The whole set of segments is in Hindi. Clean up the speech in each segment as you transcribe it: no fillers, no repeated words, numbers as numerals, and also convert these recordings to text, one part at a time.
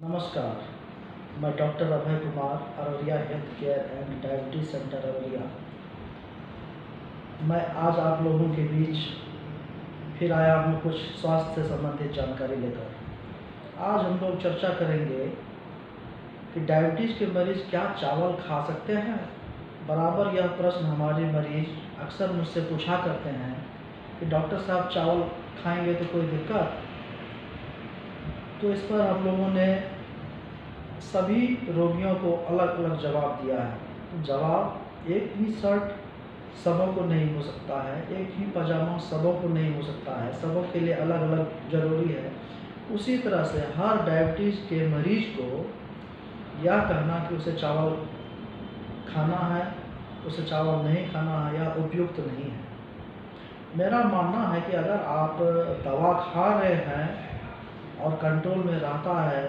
नमस्कार, मैं doctor Abhay Kumar, Araria health care and diabetes centre Araria. मैं आज आप लोगों के बीच फिर आया हूँ कुछ स्वास्थ्य से संबंधित जानकारी लेकर। आज हम लोग चर्चा करेंगे कि डायबिटीज़ के मरीज़ क्या चावल खा सकते हैं। बराबर यह प्रश्न हमारे मरीज़ अक्सर मुझसे पूछा करते हैं कि डॉक्टर साहब चावल खाएंगे तो कोई दिक्कत। तो इस पर हम लोगों ने सभी रोगियों को अलग अलग जवाब दिया है। जवाब एक ही शर्ट सबों को नहीं हो सकता है, एक ही पजामा सबों को नहीं हो सकता है, सबों के लिए अलग अलग ज़रूरी है। उसी तरह से हर डायबिटीज़ के मरीज़ को यह कहना कि उसे चावल खाना है, उसे चावल नहीं खाना है, यह उपयुक्त नहीं है। मेरा मानना है कि अगर आप दवा खा रहे हैं और कंट्रोल में रहता है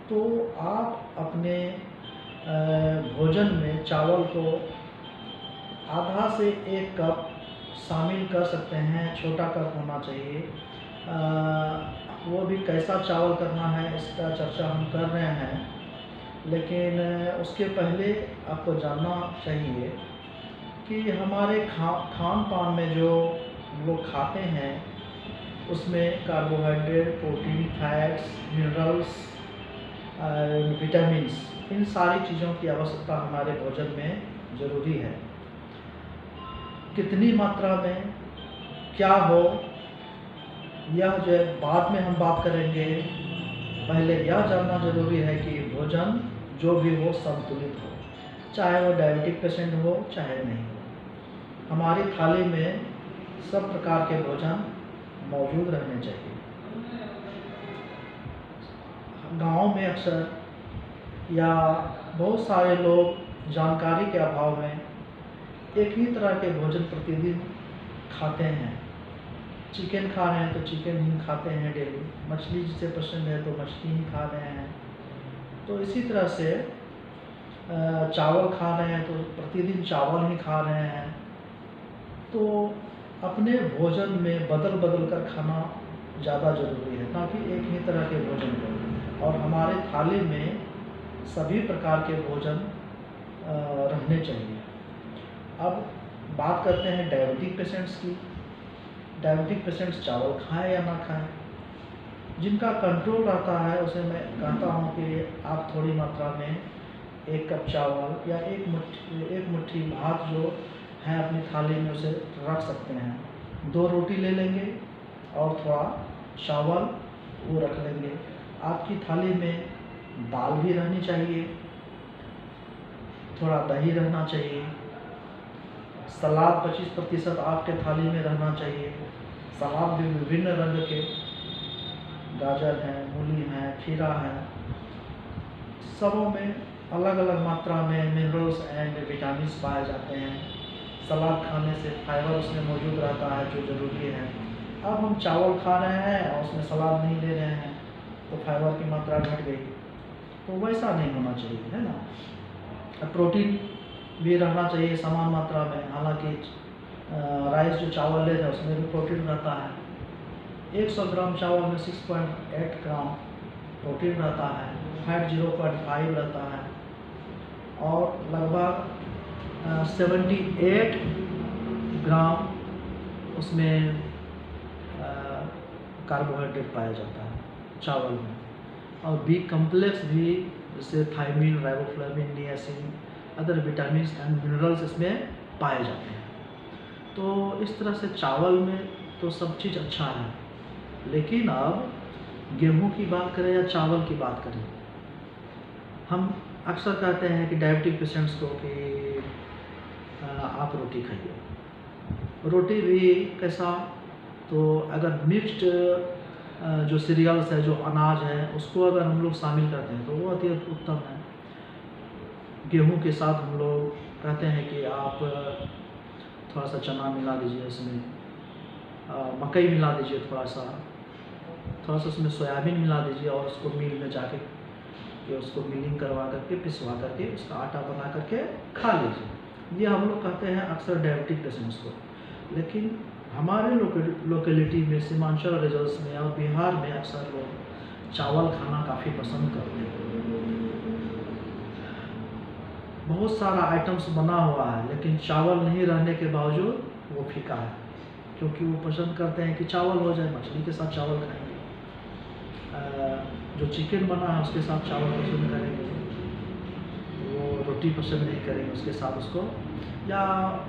तो आप अपने भोजन में चावल को आधा से 1 कप शामिल कर सकते हैं। छोटा कप होना चाहिए। वो भी कैसा चावल करना है इसका चर्चा हम कर रहे हैं, लेकिन उसके पहले आपको जानना चाहिए कि हमारे खान पान में जो लोग खाते हैं उसमें carbohydrate, protein, fats, minerals, vitamins, इन सारी चीज़ों की आवश्यकता हमारे भोजन में ज़रूरी है। कितनी मात्रा में क्या हो यह जो बाद में हम बात करेंगे। पहले यह जानना ज़रूरी है कि भोजन जो भी हो संतुलित हो, चाहे वो डायबिटिक पेशेंट हो चाहे नहीं हो। हमारी थाली में सब प्रकार के भोजन मौजूद रहने चाहिए। गाँव में अक्सर या बहुत सारे लोग जानकारी के अभाव में एक ही तरह के भोजन प्रतिदिन खाते हैं। चिकन खा रहे हैं तो चिकन ही खाते हैं डेली, मछली जिसे पसंद है तो मछली ही खा रहे हैं। तो इसी तरह से चावल खा रहे हैं तो प्रतिदिन चावल ही खा रहे हैं। तो अपने भोजन में बदल बदल कर खाना ज़्यादा ज़रूरी है, ताकि एक ही तरह के भोजन हो और हमारे थाली में सभी प्रकार के भोजन रहने चाहिए। अब बात करते हैं डायबिटिक पेशेंट्स की। डायबिटिक पेशेंट्स चावल खाएं या ना खाएं, जिनका कंट्रोल रहता है उसे मैं कहता हूं कि आप थोड़ी मात्रा में 1 कप चावल या एक मुट्ठी भात जो है अपनी थाली में उसे रख सकते हैं। 2 रोटी ले लेंगे और थोड़ा चावल वो रख लेंगे। आपकी थाली में दाल भी रहनी चाहिए, थोड़ा दही रहना चाहिए, सलाद 25% आपके थाली में रहना चाहिए। सलाद भी विभिन्न रंग के, गाजर है, मूली है, खीरा है, सबों में अलग अलग मात्रा में मिनरल्स एंड विटामिन्स पाए जाते हैं। सलाद खाने से फाइबर उसमें मौजूद रहता है जो ज़रूरी है। अब हम चावल खा रहे हैं और उसमें सलाद नहीं ले रहे हैं तो फाइबर की मात्रा घट गई, तो वैसा नहीं होना चाहिए, है ना। प्रोटीन भी रहना चाहिए समान मात्रा में। हालांकि राइस जो चावल ले रहे हैं उसमें भी प्रोटीन रहता है। 100 ग्राम चावल में 6.8 ग्राम प्रोटीन रहता है, फैट 0.5 रहता है और लगभग 78 ग्राम उसमें कार्बोहाइड्रेट पाया जाता है चावल में। और बी कम्प्लेक्स भी जैसे thiamine, riboflavin, niacin, other vitamin and minerals इसमें पाए जाते हैं। तो इस तरह से चावल में तो सब चीज़ अच्छा है, लेकिन अब गेहूं की बात करें या चावल की बात करें, हम अक्सर कहते हैं कि डायबिटिक पेशेंट्स को कि आप रोटी खाइए। रोटी भी कैसा, तो अगर मिक्स्ड जो सीरियल्स है, जो अनाज है, उसको अगर हम लोग शामिल करते हैं तो वो अति उत्तम है। गेहूं के साथ हम लोग कहते हैं कि आप थोड़ा सा चना मिला दीजिए, उसमें मकई मिला दीजिए, थोड़ा सा उसमें सोयाबीन मिला दीजिए और उसको मिल में जाके कि उसको मिलिंग करवा करके पिसवा करके उसका आटा बना करके खा लीजिए। ये हम लोग कहते हैं अक्सर डायबिटिक पेशेंट्स को। लेकिन हमारे लोकेलिटी में, सीमांचल रीजन्स में और बिहार में अक्सर लोग चावल खाना काफ़ी पसंद करते हैं। बहुत सारा आइटम्स बना हुआ है, लेकिन चावल नहीं रहने के बावजूद वो फीका है, क्योंकि वो पसंद करते हैं कि चावल हो जाए, मछली के साथ चावल खाएंगे, जो चिकन बना है उसके साथ चावल पसंद करेंगे, वो रोटी पसंद नहीं करेंगे उसके साथ उसको, या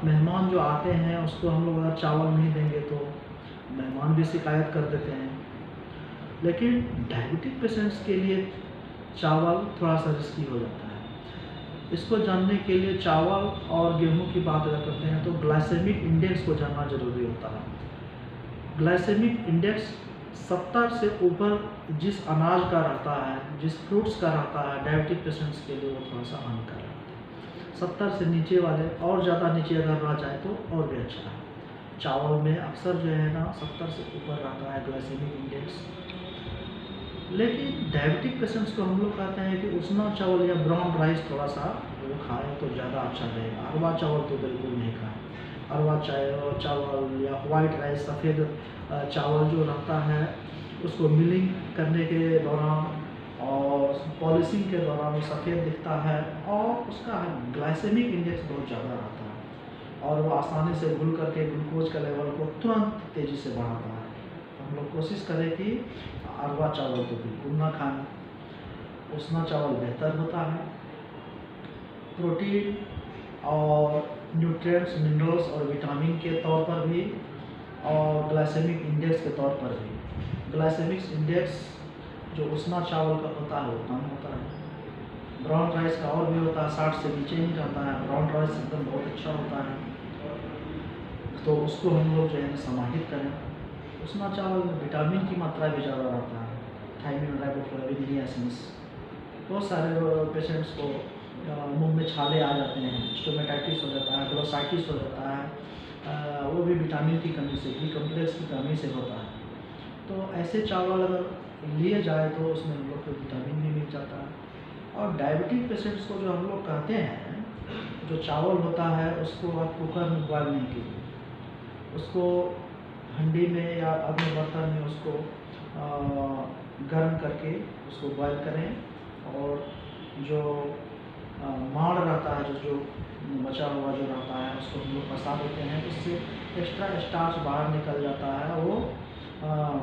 मेहमान जो आते हैं उसको हम लोग अगर चावल नहीं देंगे तो मेहमान भी शिकायत कर देते हैं। लेकिन डायबिटिक पेशेंट्स के लिए चावल थोड़ा सा रिस्की हो जाता है। इसको जानने के लिए चावल और गेहूं की बात अगर करते हैं तो ग्लाइसेमिक इंडेक्स को जानना जरूरी होता है। ग्लाइसेमिक इंडेक्स 70 से ऊपर जिस अनाज का रहता है, जिस फ्रूट्स का रहता है, डायबिटिक पेशेंट्स के लिए वो थोड़ा सा हानिकारक है। 70 से नीचे वाले, और ज़्यादा नीचे अगर रह जाए तो और भी अच्छा है। चावल में अक्सर जो है ना 70 से ऊपर रहता है ग्लाइसेमिक इंडेक्स। लेकिन डायबिटिक पेशेंट्स को हम लोग कहते हैं कि उसना चावल या ब्राउन राइस थोड़ा सा वो खाएं तो ज़्यादा अच्छा रहेगा। अरवा चावल तो बिल्कुल नहीं खाएं। अरवा चावल या वाइट राइस, सफ़ेद चावल जो रहता है उसको मिलिंग करने के दौरान और पॉलिशिंग के दौरान वो सफ़ेद दिखता है और उसका ग्लाइसेमिक इंडेक्स बहुत ज़्यादा रहता है और वो आसानी से घुल करके ग्लूकोज का लेवल को तुरंत तेज़ी से बढ़ाता है। हम लोग कोशिश करें कि अरवा चावल तो बिल्कुल ना खाएं, उसना चावल बेहतर होता है। प्रोटीन और न्यूट्रिएंट्स, मिनरल्स और विटामिन के तौर पर भी और ग्लाइसेमिक इंडेक्स के तौर पर भी। ग्लाइसेमिक इंडेक्स जो उसना चावल का होता है वो कम होता है। ब्राउन राइस का और भी होता है, 60 से नीचे ही रहता है। ब्राउन राइस एकदम बहुत अच्छा होता है, तो उसको हम लोग जो है समाहित करें। उसना चावल में विटामिन की मात्रा भी ज़्यादा रहता है, थायमिन, राइबोफ्लाविन, नियासिन। बहुत सारे पेशेंट्स को मुंह में छाले आ जाते हैं, स्टोमेटाइटिस हो जाता है, ग्लोसाइटिस हो जाता है, वो भी विटामिन की कमी से, बी कम्प्लेक्स की कमी से होता है। तो ऐसे चावल अगर लिए जाए तो उसमें हम लोग को विटामिन भी मिल जाता है। और डायबिटिक पेशेंट्स को जो हम लोग कहते हैं, जो चावल होता है उसको आप कुकर में बॉयल नहीं कीजिए, उसको हंडी में या अन्य बर्तन में उसको गर्म करके उसको बॉयल करें और जो माड़ रहता है, जो बचा हुआ जो रहता है उसको हम लोग फंसा देते हैं, उससे एक्स्ट्रा स्टार्च बाहर निकल जाता है, वो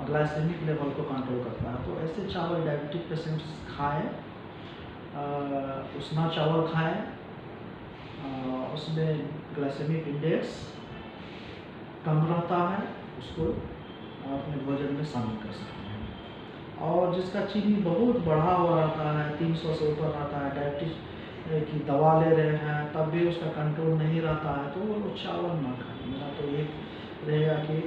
ग्लाइसेमिक लेवल को कंट्रोल करता है। तो ऐसे चावल डायबिटिक पेशेंट्स खाएं, उसना चावल खाएं, उसमें ग्लाइसेमिक इंडेक्स कम रहता है, उसको अपने भोजन में शामिल कर सकते हैं। और जिसका चीनी बहुत बढ़ा हुआ रहता है, 300 से ऊपर रहता है, डायबिटीज की दवा ले रहे हैं तब भी उसका कंट्रोल नहीं रहता है, तो वो लोग चावल ना खाएं। मेरा तो ये रहेगा कि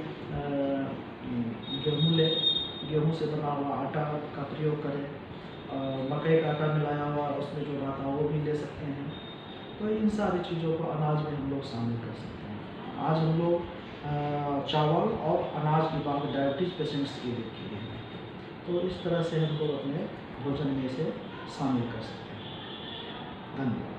गेहूँ से बना हुआ आटा का प्रयोग करें, मकई का आटा मिलाया हुआ उसमें जो रहता है वो भी ले सकते हैं। तो इन सारी चीज़ों को अनाज में हम लोग शामिल कर सकते हैं। आज हम लोग चावल और अनाज की बात डायबिटीज पेशेंट्स के लिए की है, तो इस तरह से हम लोग अपने भोजन में इसे शामिल कर सकते हैं। धन्यवाद।